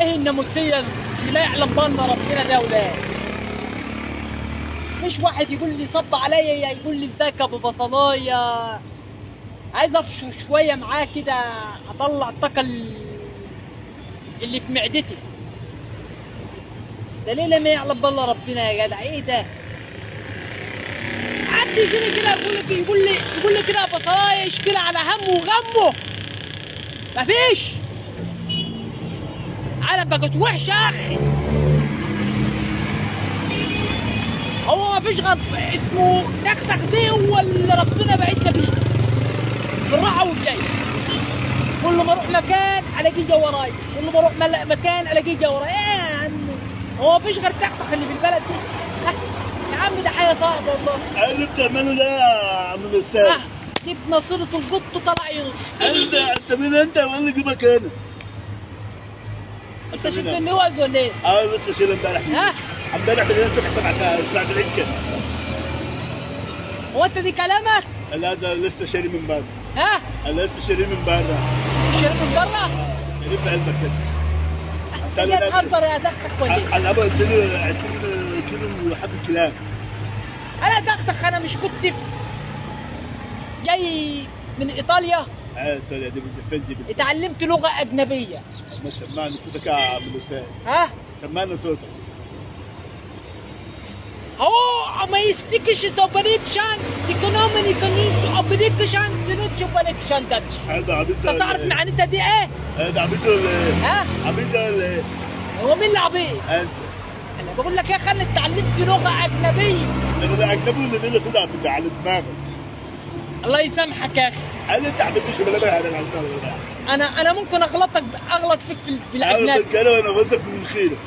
ايه الناموسيه اللي لا يعلم بنا ربنا ده ولا مش واحد يقول لي صب عليا يقول لي ازيك يا ابو بصلايه. عايز افشل شويه معاه كده اطلع الطاقه اللي في معدتي. ده ليه ما يعلم بالله ربنا يا جدع؟ ايه ده؟ حد يجيني كده يقول لي كده يا بصلايه يشكي على همه وغمه. مفيش. عالم بقت وحشه يا اخي. هو مفيش غير اسمه دغدغ ده هو اللي ربنا بعدنا بيه بالراحه والجاي. كل ما اروح مكان الاقيه جا ورايا، كل ما اروح مكان الاقيه جا ورايا. ايه يا عم؟ هو مفيش غير دغدغ اللي في البلد دي. يا عم ده حاجه صعبه والله. ايه اللي بتعمله ده يا عم الاستاذ؟ جبنا صورة القط طلع ينص. انت مين انت ولا جيبك هنا؟ انت شفت النوز ولا ايه؟ لسه شايل امبارح. امبارح بالليل الصبح سمعت العيد كده. هو انت دي كلامك؟ لا ده لسه شاري من بره. انا لسه شاري من بره. لسه شاري من بره؟ شاري في قلبك كده. انت جاي تهزر يا دختك ولا ايه؟ انا ابغى اديني كيلو حبه كلام. انا دختك انا مش كنت جاي من ايطاليا؟ ايطاليا دي بتفندي اتعلمت لغه اجنبيه. ما سمعنا صوتك يا عم الاستاذ. سمعنا صوتك. هو ما يستيكش دوبريتشان تكنومني كنيس ابريكشان تنوتش اوبريكشان داتش. هذا عبيط. انت تعرف معناتها دي ايه؟ هذا عبيط ولا ايه؟ عبيط ولا ايه؟ هو مين اللي عبيط؟ انت. انا بقول لك يا اخي انا اتعلمت لغه اجنبيه. انا اجنبي ولا انا صدقت على دماغك. الله يسامحك يا اخي. هل انت عملتش ولا لا؟ انا ممكن اغلط فيك في بالاجنبي. انا بتكلم انا وظف من خيرك.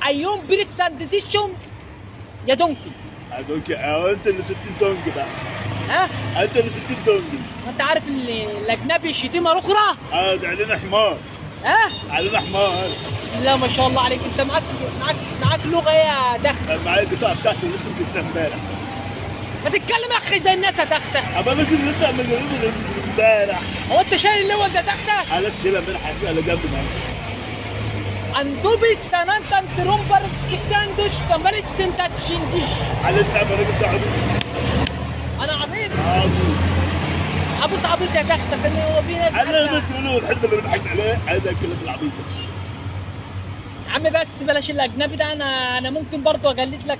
ايوم بريكسانديشن يا دونكي. دونكي انت اللي 60 دونكي بقى. انت اللي 60 دونكي. انت عارف الاجنبي شتيمه اخرى؟ ده علينا حمار. علينا حمار. لا ما شاء الله عليك. انت معاك لغه يا دخل. معايا البطاقه بتاعتي لسه جبتها امبارح. ما تتكلم يا اخي زي الناس يا دختة. انا كنت لسه مجرده امبارح. هو انت شايل اللي هو زي دختة؟ انا لسه شايلها امبارح على جنب معايا. اندوبيس تنانتان ترومبر سكاندوش تمارس تنتاتشينديش. على النعمه الراجل ده عبيط. انا عبيط؟ عبيط عبيط يا دختة. فان هو في ناس انا بتقولوا الحد اللي بنحكي عليه هذا الكلام العبيط ده. يا عم بس بلاش الاجنبي ده. انا ممكن برضه اجلد لك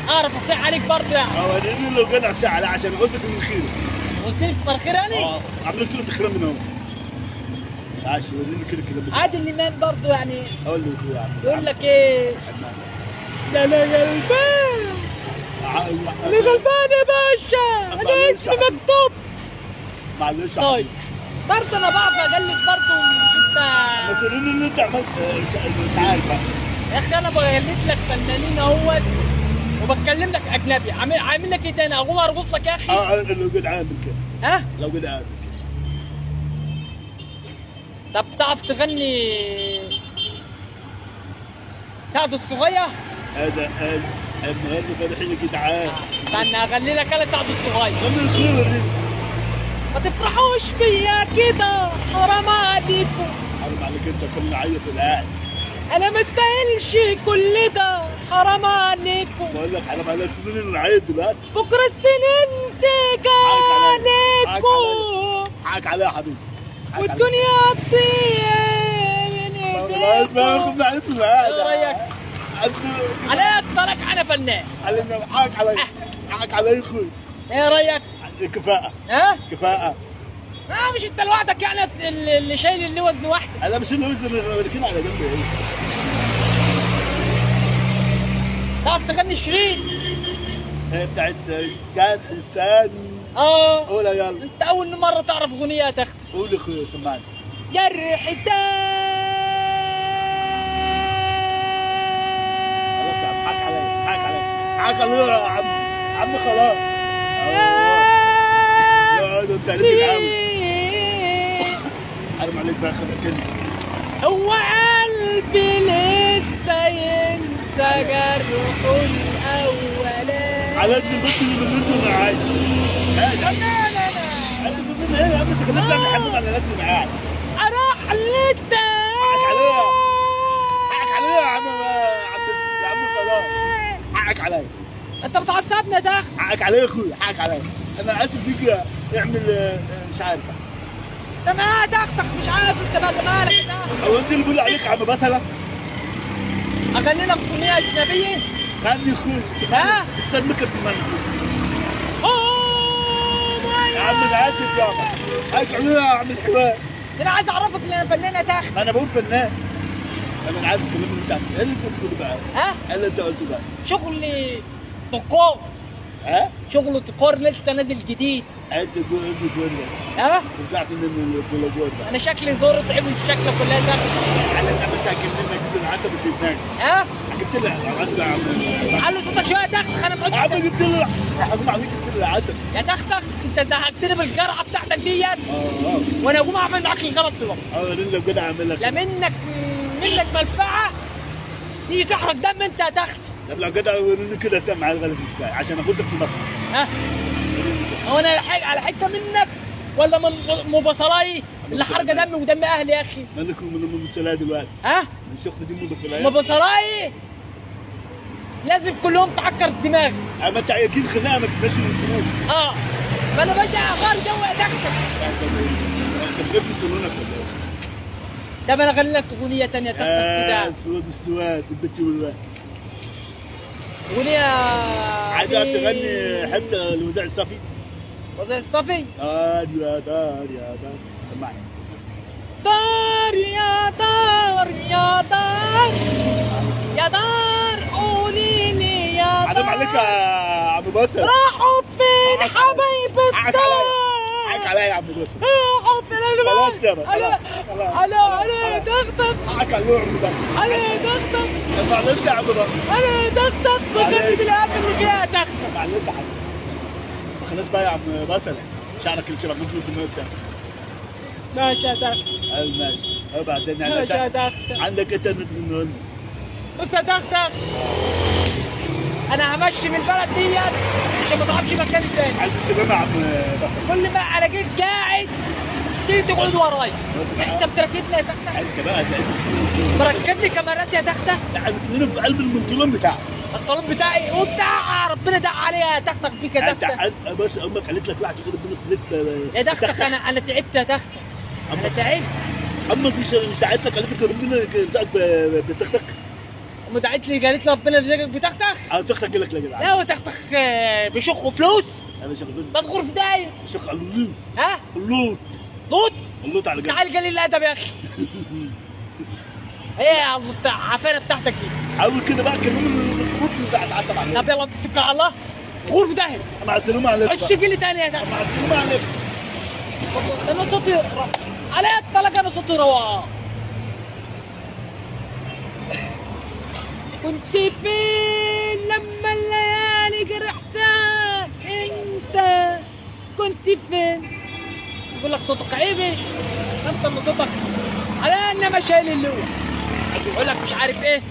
اعرف اصيح عليك برضه يعني. وريني لو جدع ساعه لا عشان غزك من خيرك. غزني في مناخيري يعني؟ عملت له تخرم من هون. عاش وريني كده عادل الإمام برضه يعني. اقول له يا عم يقول لك ايه؟ لا غلبان. انا غلبان يا باشا. انا اسمي مكتوب. معلش. طيب برضه انا بعرف اجلد برضه. انت ما تقولي ان انت عملت مش عارف بقى. يا اخي انا بجلد لك فنانين اهوت وبتكلم لك اجنبي. عامل لك ايه تاني؟ اقوم ارقص لك يا اخي؟ لو قد عامل كده. لو قد عامل كده. طب بتعرف تغني سعد الصغير؟ هذا المهندس فاتحين كده عام. استنى اغني لك انا سعد الصغير. غني الصغير وريني. ما تفرحوش فيا كده حرام عليكم. حرام عليك انت كل عيط القاعد. انا ما استاهلش كل ده حرام عليكم. بقول لك حرام عليك تقولي لي نعيط دلوقتي. بكره السنين تجالكم. حقك عليا يا حبيبي. والدنيا تضيع من ايديكم. ايه رايك؟ عليا اكثرك انا فنان. حقك عليا. حقك عليا يا اخوي. ايه رايك؟ كفاءة. كفاءة. مش انت لوحدك يعني اللي شايل اللوز لوحدك. انا مش اللوز اللي راكبين على جنب ايه. تعرف تغني شيرين؟ هي بتاعت كان انسان. قولها يلا. انت اول مره تعرف اغنيه يا اختي. قول يا اخويا سمعني. جرح خلاص يا عم حقك عليا. حقك عليا. حقك عليا يا عم. عم خلاص. ده انت عليك العاوي. حرام عليك بقى خدك كلمه. هو قلبي لسه ينسى جرحه الاولاني. على قد البنت اللي بنته معايا. لا انت بتقول ايه يا عم؟ انت كمان بتعمل حمام على نفسي معاك. اروح ابني تخت. حقك عليا يا اخويا، حقك عليا. انا اسف ليك، اعمل مش عارف. ده ما تختك مش عارف انت بقى مالك يا تخت. هو انت اللي بيقول عليك عم مثلا؟ اغني لك اغنيه اجنبيه. غني يا اخويا. ها؟ استاذ مكر في المنزل. اوه يا عم انا اسف يابا، حقك عليا يا عم الحوار. انا عايز اعرفك ان انا فنانه تخت. ما انا بقول فنان. انا عارف الكلام اللي انت عارفه. ايه اللي انت بتقوله بقى؟ ها؟ ايه اللي انت قلته بقى؟ شغل ديكور. ها؟ شغل ديكور لسه نازل جديد. انت تقول ها؟ رجعت من الجولجول ده. انا شكلي زور تعب الشكل كلها تخت. انا عملت جبت لنا العسل اللبناني. ها؟ جبت لنا العسل يا عم. علي صوتك شويه يا تخت. انا يا عم بقول جبت لنا، حرام عليك، جبت لنا العسل. يا تختك انت زهقتني بالجرعه بتاعتك ديت. اه وانا اقوم اعمل معاك الغلط دلوقتي. لو كده اعمل لك. لا منك منفعه تيجي تحرق دم انت يا تخت. طب لو كده وريني كده انت مع الغلط ازاي عشان اخدك في مطعم. ها؟ هو انا على حته منك ولا من بصلاي اللي حرقه دمي ودم اهلي يا اخي؟ مالكم من المسلسلات دلوقتي؟ ها؟ من الشخص دي مبصلايه؟ ما بصلاي لازم كل يوم تعكر الدماغ. اما انت اكيد خناقه ما تبقاش من الخروج. اه ما انا باجي اغير جو يا تختك. انت جبت طولونك ولا ايه؟ طب انا اغني لك اغنيه ثانيه تختك كده. السواد السواد البنت والواد. اغنيه عايزة تغني حتى الوداع الصافي؟ وزي الصفي. دار يا دار يا دار، سمعني. دار يا دار يا دار يا دار قولي لي يا دار. حرام عليك يا عم باسل. راحوا فين حبايب حقك الدار؟ عليا يا عم باسل. راحوا فين خلاص يابا، خلاص. انا دغدغ. حقك على اللعب ده. انا دغدغ. معلش يا عم باسل. انا دغدغ بخلي بالهم اللي فيها دغدغ. معلش يا عم. خلاص بقى يا عم باسل، شعرك اللي شبه مثل الدماغ ده. ماشي يا دغدغ. ايوه ماشي. وبعدين ماشي يا دغدغ. عندك انت مثل النهارده. بص يا دغدغ، انا همشي من البلد ديت عشان ما تعرفش مكان تاني. عايز السلامة يا عم باسل. كل ما الاقيك قاعد تيجي تقعد ورايا. بس انت بتركبني يا دغدغ. انت بقى بركب لي كاميرات يا دغدغ. الاثنين في قلب المنطلون بتاعك. الطالب بتاعي وبتاع ربنا دق عليها تختك بيك يا دغدغ. انت بس امك قالت لك واحد كده ربنا تلف يا دغدغ انا تعبت يا دغدغ. انا تعبت. امك مش ساعدت لك، قالت لك ربنا يرزقك بتختك. امي دعت لي قالت لي ربنا يرزقك بتختك. تختك قال لك لا يا جدعان. لا وتختك بيشخوا فلوس. انا شغل بس بدخل في داهيه. شيخ اللوط. ها؟ اللوط. لوط. اللوط على جنب. تعال قليل الادب يا اخي. ايه العفانه بتاعتك دي؟ حاول كده بقى كلمني الخروج بتاع اتعصب عليك. طب يلا اتكل على الله. غور في داهيه. مع السلامه عليك. خش لي تاني يا دغدغ. مع السلامه عليك. انا صوتي على الطلاق، انا صوتي رواق. كنت فين لما الليالي جرحتك؟ انت كنت فين؟ بقول لك صوتك عيبش. انت اللي صوتك على انما شايل اللون. يقول لك مش عارف ايه